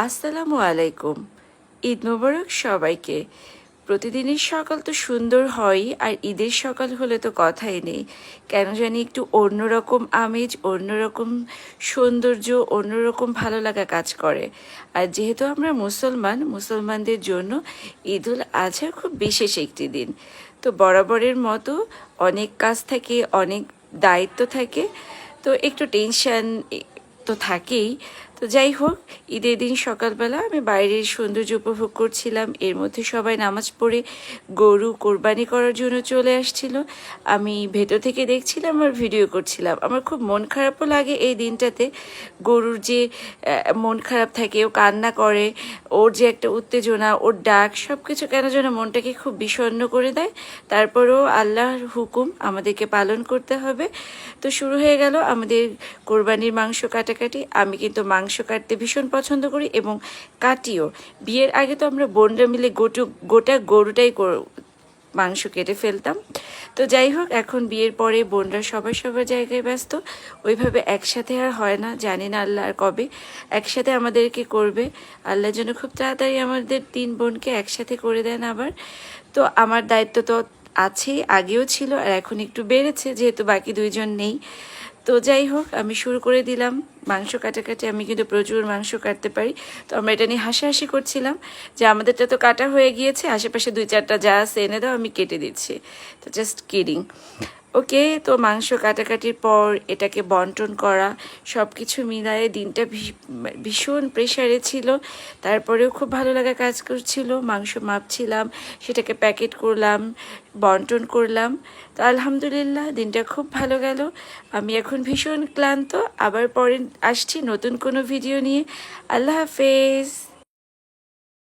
আসসালামু আলাইকুম। ঈদ মোবারক সবাইকে। প্রতিদিনের সকাল তো সুন্দর হয়ই, আর ঈদের সকাল হলে তো কথাই নেই। কেন জানি একটু অন্যরকম আমেজ, অন্যরকম সৌন্দর্য, অন্যরকম ভালো লাগা কাজ করে। আর যেহেতু আমরা মুসলমানদের জন্য ঈদুল আজহা খুব বিশেষ একটি দিন। তো বরাবরের মতো অনেক কাজ থাকে, অনেক দায়িত্ব থাকে, তো একটু টেনশন তো থাকেই। তো যাই হোক, ঈদের দিন সকালবেলা আমি বাইরের সৌন্দর্য উপভোগ করছিলাম। এর মধ্যে সবাই নামাজ পড়ে গরু কোরবানি করার জন্য চলে আসছিল। আমি ভেতর থেকে দেখছিলাম আর ভিডিও করছিলাম। আমার খুব মন খারাপও লাগে এই দিনটাতে। গরুর যে মন খারাপ থাকে, ও কান্না করে, ওর যে একটা উত্তেজনা, ওর ডাক, সব কিছু কেন যেন মনটাকে খুব বিষণ্ণ করে দেয়। তারপরেও আল্লাহর হুকুম আমাদেরকে পালন করতে হবে। তো শুরু হয়ে গেল আমাদের কোরবানির মাংস কাটাকাটি। আমি কিন্তু মাংস কাটতে ভীষণ পছন্দ করি এবং কাটিও। বিয়ের আগে তো আমরা বোনরা মিলে গোটা গরুটাই মাংস কেটে ফেলতাম। তো যাই হোক, এখন বিয়ের পরে বোনরা সবাই সবার জায়গায় ব্যস্ত, ওইভাবে একসাথে আর হয় না। জানি না আল্লাহ আর কবে একসাথে আমাদেরকে করবে। আল্লাহ যেন খুব তাড়াতাড়ি আমাদের 3 বোনকে একসাথে করে দেন আবার। তো আমার দায়িত্ব তো আছেই, আগেও ছিল, আর এখন একটু বেড়েছে যেহেতু বাকি 2 জন নেই। তো যাই হোক, আমি শুরু করে দিলাম মাংস কাটাকাটি। আমি কিন্তু প্রচুর মাংস কাটতে পারি। তো আমরা এটা নিয়ে হাসাহাসি করছিলাম যে আমাদেরটা তো কাটা হয়ে গিয়েছে, আশেপাশে 2-4টা যা আছে এনে দাও, আমি কেটে দিচ্ছি। তো জাস্ট কিডিং। ওকে, তো মাংস কাটাকাটির পর এটাকে বন্টন করা, সব কিছু মিলায়ে দিনটা ভীষণ প্রেশারে ছিল। তারপরেও খুব ভালো লাগা কাজ করছিল। মাংস মাপছিলাম, সেটাকে প্যাকেট করলাম, বন্টন করলাম। তো আলহামদুলিল্লাহ দিনটা খুব ভালো গেল। আমি এখন ভীষণ ক্লান্ত। আবার পরে আসছি নতুন কোনো ভিডিও নিয়ে। আল্লাহ হাফেজ।